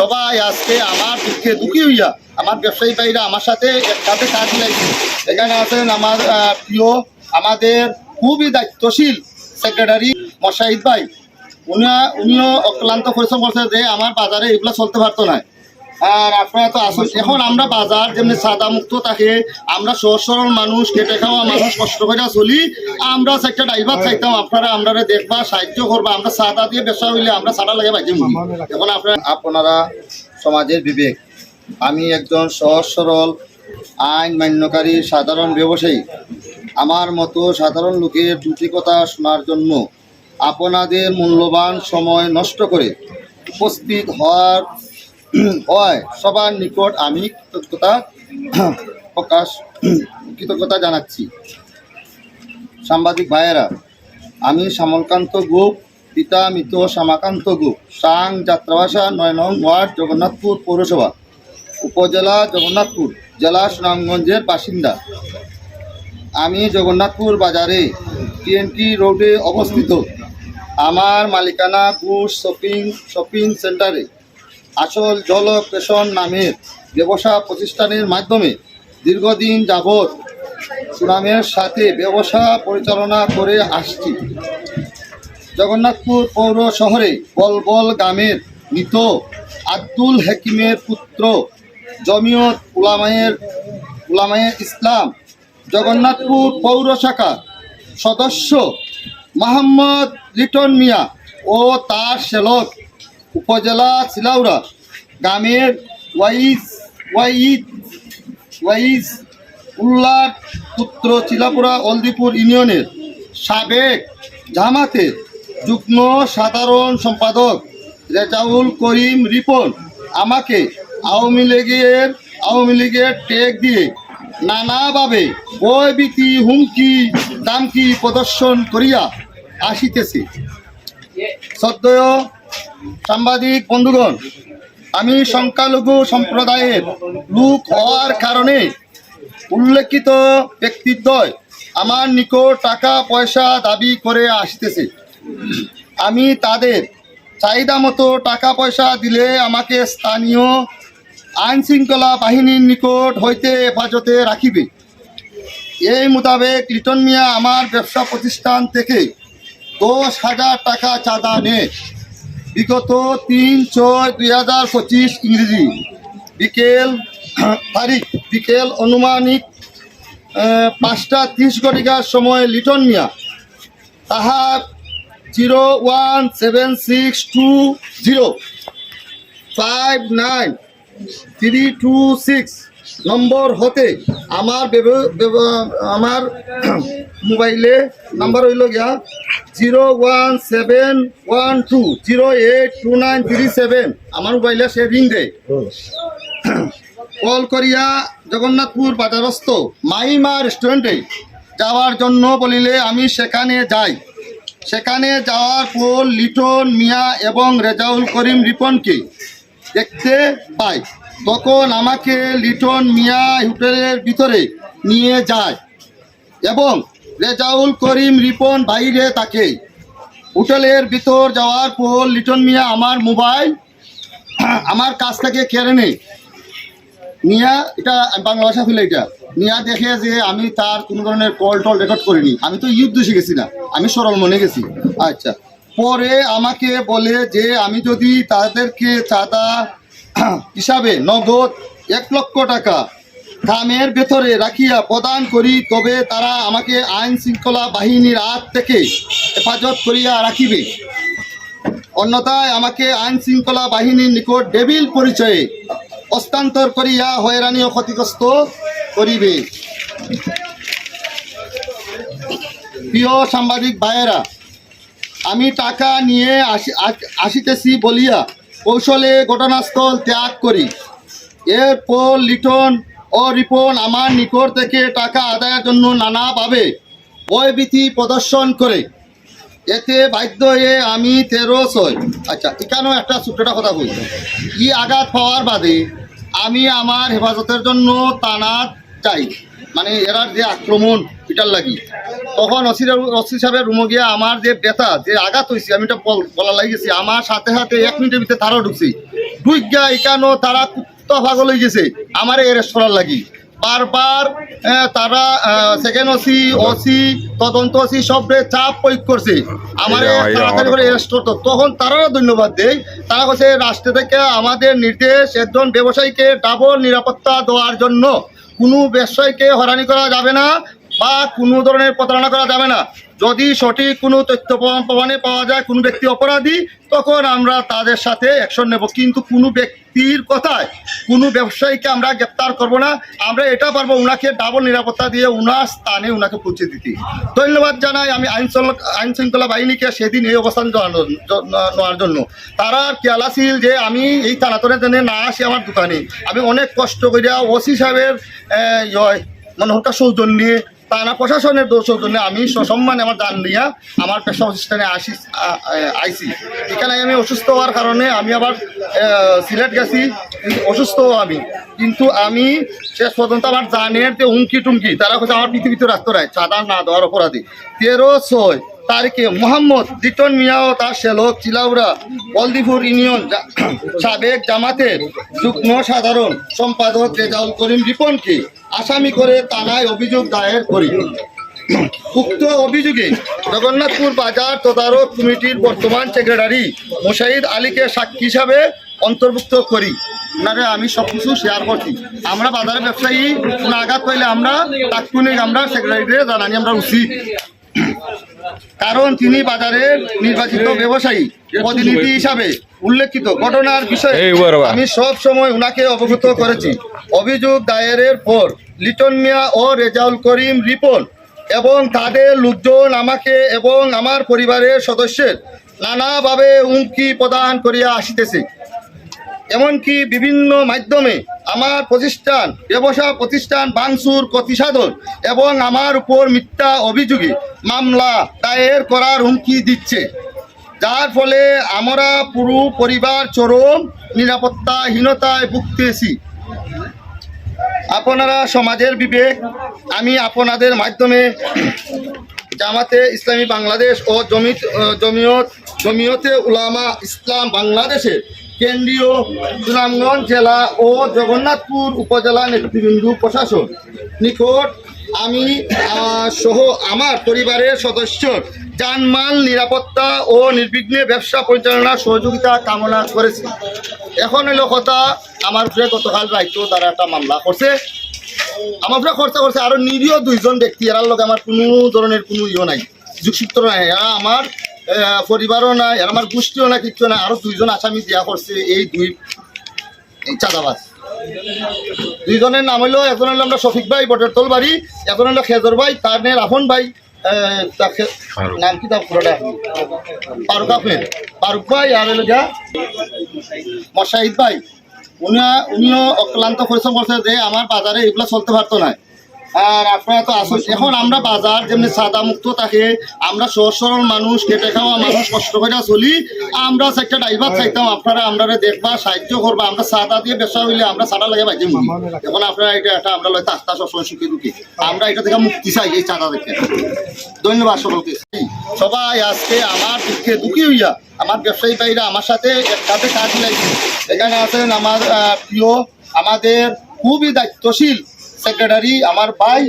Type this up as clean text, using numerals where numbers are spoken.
সবাই আজকে আমার দুঃখে দুঃখী হইয়া আমার ব্যবসায়ী ভাইরা আমার সাথে একসাথে কাজ মিলাইছে। এখানে আছেন আমার প্রিয়, আমাদের খুবই দায়িত্বশীল সেক্রেটারি মশাহিদ ভাই। উনিও অক্লান্ত পরিশ্রম করছে যে আমার বাজারে এগুলো চলতে পারতো না। আর আপনারা তো আসুন, এখন আমরা বাজার যেমনি সাদা মুক্ত থাকে, আমরা সহজ সরল মানুষ, খেটে খাওয়া মানুষ, কষ্ট করে চলি। আমরা একটা ড্রাইভার চাইতাম আপনারা আমরা দেখবা, সাহায্য করবা। আমরা সাদা দিয়ে ব্যবসা হইলে আমরা সাদা লাগে বাজে মুড়ি। এখন আপনারা সমাজের বিবেক। আমি একজন সহজ সরল আইন মান্যকারী সাধারণ ব্যবসায়ী। আমার মতো সাধারণ লোকের দুটি কথা শোনার জন্য আপনাদের মূল্যবান সময় নষ্ট করে উপস্থিত হয় সবার নিকট আমি কৃতজ্ঞতা জানাচ্ছি। সাংবাদিক ভাইয়েরা, আমি শ্যামলকান্ত গুপ, পিতা মৃত শ্যামাকান্ত গুপ, সাং যাত্রাবাসা ৯ নং ওয়ার্ড, জগন্নাথপুর পৌরসভা, উপজেলা জগন্নাথপুর, জেলা সুনামগঞ্জের বাসিন্দা। আমি জগন্নাথপুর বাজারে TNT রোডে অবস্থিত। আমার মালিকানা গুড শপিং সেন্টারে আসল জলকেশন নামের ব্যবসা প্রতিষ্ঠানের মাধ্যমে দীর্ঘদিন যাবৎ সুনামের সাথে ব্যবসা পরিচালনা করে আসছি। জগন্নাথপুর পৌর শহরে বলবল গ্রামের মৃত আব্দুল হাকিমের পুত্র জমিয়ত উলামায়ে ইসলাম জগন্নাথপুর পৌর শাখা সদস্য মোহাম্মদ লিটন মিয়া ও তার শ্যালক উপজেলা চিলাউড়া গ্রামের ওয়াইজ উল্লার পুত্র চিলাপুরা অলদিপুর ইউনিয়নের সাবেক জামাতের যুগ্ম সাধারণ সম্পাদক রেজাউল করিম রিপন আমাকে আওয়ামী লীগের ট্যাগ দিয়ে নানাভাবে ভয়ভীতি, হুমকি, দামকি প্রদর্শন করিয়া আসিতেছে। শ্রদ্ধেয় সাংবাদিক বন্ধুগণ, আমি সংখ্যালঘু সম্প্রদায়ের লোক হওয়ার কারণে উল্লেখিত ব্যক্তিদ্বয় আমার নিকট টাকা পয়সা দাবি করে আসতেছে। আমি তাদের চাহিদা মতো টাকা পয়সা দিলে আমাকে স্থানীয় আইনশৃঙ্খলা বাহিনীর নিকট হইতে হেফাজতে রাখিবে। এই মোতাবেক লিটন মিয়া আমার ব্যবসা প্রতিষ্ঠান থেকে 10,000 টাকা চাঁদা নেয়। বিগত 3/6/2025 ইংরেজি বিকেল অনুমানিক 5:30 ঘটিকার সময় লিটন মিয়া তাহার 01762059326 নম্বর হতে আমার মোবাইলে নাম্বার হইল গিয়া 01712082937। আমার মোবাইলে সে রিং দেয়। কল করিয়া জগন্নাথপুর বাজারস্থ মাহিমা রেস্টুরেন্টে যাওয়ার জন্য বলিলে আমি সেখানে যাই। সেখানে যাওয়ার পর লিটন মিয়া এবং রেজাউল করিম রিপনকে দেখতে পাই। তখন আমাকে লিটন মিয়া হোটেলের ভিতরে নিয়ে যায় এবং রেজাউল করিম রিপন বাইরে থাকে। হোটেলের ভিতর যাওয়ার পর লিটন মিয়া আমার মোবাইল আমার কাছ থেকে কেড়ে নেয়। নিয়া, এটা বাংলা ভাষা ফেলে, এটা নিয়া দেখে যে আমি তার কোনো ধরনের কল টল রেকর্ড করিনি। আমি তো ইউদ্দ শিখেছি না, আমি সরল মনে গেছি। আচ্ছা, পরে আমাকে বলে যে আমি যদি তাদেরকে চাঁদা হিসাবে নগদ 1 লক্ষ টাকা খামের ভেতরে রাখিয়া প্রদান করি, তবে তারা আমাকে আইন শৃঙ্খলা বাহিনীর হাত থেকে হেফাজত করিয়া রাখিবে। অন্যথায় আমাকে আইন শৃঙ্খলা বাহিনীর নিকট ডেভিল পরিচয়ে হস্তান্তর করিয়া হয়রানি ও ক্ষতিগ্রস্ত করিবে। প্রিয় সাংবাদিক ভাইয়েরা, আমি টাকা নিয়ে আসিতেছি বলিয়া কৌশলে ঘটনাস্থল ত্যাগ করি। এরপর লিটন ও রিপন আমার নিকট থেকে টাকা আদায়ের জন্য নানাভাবে ভয়ভীতি প্রদর্শন করে। এতে বাধ্য হয়ে আমি 13/6। আচ্ছা, এখানেও একটা ছোট্টটা কথা বলছি। আঘাত পাওয়ার বাদে আমি আমার হেফাজতের জন্য তানাত চাই, মানে এরা যে আক্রমণ এটার লাগি। তখন ওসি সাহেবের রুমে গিয়া আমার যে ব্যথা যে আঘাত হয়েছে আমি এটা বলা লাগিয়েছি, আমার সাথে সাথে 1 মিনিটের ভিতরে তারাও ঢুকছি, ঢুকিয়া এখানো তারা কুত্তা পাগল হয়ে গেছে আমার অ্যারেস্ট করার লাগি। বারবার তারা সেকেন্ড ওসি তদন্ত ওসি সবরে চাপ প্রয়োগ করছে আমার তাড়াতাড়ি করে অ্যারেস্ট করতো। তখন তারাও ধন্যবাদ দেয়, তারা কাছে রাষ্ট্র থেকে আমাদের নির্দেশ একজন ব্যবসায়ীকে ডাবল নিরাপত্তা দেওয়ার জন্য কোনো ব্যবসায়ীকে হয়রানি করা যাবে না বা কোনো ধরনের প্রতারণা করা যাবে না। যদি সঠিক কোনো তথ্য প্রমাণে পাওয়া যায় কোনো ব্যক্তি অপরাধী, তখন আমরা তাদের সাথে অ্যাকশন নেব, কিন্তু কোনো ব্যক্তির কথায় কোনো ব্যবসায়ীকে আমরা গ্রেপ্তার করব না। আমরা এটা পারবো ওনাকে ডাবল নিরাপত্তা দিয়ে ওনার স্থানে ওনাকে পৌঁছে দিতে। ধন্যবাদ জানাই আমি আইন শৃঙ্খলা বাহিনীকে সেদিন এই অবস্থান নেওয়ার জন্য। তারা খেয়াল আছিল যে আমি এই তাড়াতাড়ি জন্য না আসি আমার দোকানে, আমি অনেক কষ্ট করিয়া ওসি সাহেবের মানে হঠাৎ সৌজন্যে থানা প্রশাসনের সৌজন্যে আমি সসম্মানে আমার দান নিয়ে আমার পেশা প্রতিষ্ঠানে আইসি। এখানে আমি অসুস্থ হওয়ার কারণে আমি আবার সিলেট গেছি, অসুস্থ আমি, কিন্তু আমি শেষ পর্যন্ত আমার জানের যে হুমকি টুমকি তারা হচ্ছে আমার পৃথিবীতে রাখতে রায় চাঁদা না দেওয়ার অপরাধী। 13/6 তারিখে মোহাম্মদ লিটন মিয়া ও তার শ্যালক চিলাউড়া বলদিপুর ইউনিয়ন সাবেক জামাতের যুগ্ম সাধারণ সম্পাদক রেজাউল করিম রিপনকে আসামি করে থানায় অভিযোগ দায়ের করি। উক্ত অভিযোগে জগন্নাথপুর বাজার তদারক কমিটির বর্তমান সেক্রেটারি মুশাহিদ আলীকে সাক্ষী হিসাবে অন্তর্ভুক্ত করি। আপনারা আমি সব কিছু শেয়ার করছি। আমরা বাজারের ব্যবসায়ী কোনো আঘাত পাইলে আমরা তাৎক্ষণিক আমরা সেক্রেটারিকে জানানি আমরা উচিত, কারণ তিনি বাজারের নির্বাচিত ব্যবসায়ী প্রতিনিধি হিসাবে উল্লেখিত ঘটনার বিষয়ে আমি সব সময় উনাকে অবগত করেছি। অভিযোগ দায়েরের পর লিটন মিয়া ও রেজাউল করিম রিপন এবং তাদের লোকজন আমাকে এবং আমার পরিবারের সদস্যের নানাভাবে হুমকি প্রদান করিয়া আসিতেছে। এমনকি বিভিন্ন মাধ্যমে আমার ব্যবসা প্রতিষ্ঠান ভাঙচুর ক্ষতিসাধন এবং আমার উপর মিথ্যা অভিযোগে মামলা দায়ের করার হুমকি দিচ্ছে, যার ফলে আমরা পুরো পরিবার চরম নিরাপত্তাহীনতায় ভুগতেছি। আপনারা সমাজের বিবেক, আমি আপনাদের মাধ্যমে জামাতে ইসলামী বাংলাদেশ ও জমিয়তে উলামা ইসলাম বাংলাদেশের কেন্দ্রীয় সুনামগঞ্জ জেলা ও জগন্নাথপুর উপজেলা নেতৃবৃন্দ প্রশাসন নিকট আমি সহ আমার পরিবারের সদস্যর জানমাল নিরাপত্তা ও নির্বিঘ্নে ব্যবসা পরিচালনার সহযোগিতা কামনা করেছি। এখন হলো কথা, আমার উপরে গতকাল রাইতো তারা একটা মামলা করছে, আমার উপরে খরচা করছে আরও নিরীহ 2জন ব্যক্তি, এরার লোক আমার কোনো ধরনের কোনো নাই, যুগসূত্র নাই, এরা আমার পরিবারও নাই, এরা আমার গোষ্ঠীও না, কিচ্ছু নাই। আরও 2জন আসামি দেওয়া করছে এই চাঁদাবাজ। 2জনের নাম হলো, একজন হলো আমরা শফিক ভাই বটেরতল বাড়ি, একজন হলো খেজর ভাই, তার নে রাফন ভাই, নাম কি তার পুরোটা ফারুক ভাই, আর হলো যা মুশাহিদ ভাই। উনিও অক্লান্ত পরিশ্রম করছে যে আমার বাজারে এগুলো চলতে পারতো না। আর আপনারা তো আসুন, এখন আমরা বাজার যেমনি সাদা মুক্ত থাকে, আমরা সহজ সরল মানুষ, খেটে খাওয়া মানুষ, কষ্ট করে চলি, আমরা একটা ড্রাইভার চাইতাম আপনারা আমরা দেখবা সাহায্য করবা। আমরা সাদা দিয়ে ব্যবসা হইলে আমরা সাদা লাগে বাইতে মুখি, এখন আপনারা এটা আমরা লয় তাস্তা সবসময় সুখে দুঃখে, আমরা এটা থেকে মুক্তি চাই এই চাঁদা দেখে। ধন্যবাদ সকলকে। সবাই আজকে আমার দুঃখে দুঃখী হইয়া আমার ব্যবসায়ী ভাইরা আমার সাথে একসাথে কাজ লাগছে। এখানে আছেন আমার প্রিয়, আমাদের খুবই দায়িত্বশীল সেক্রেটারি আমার ভাই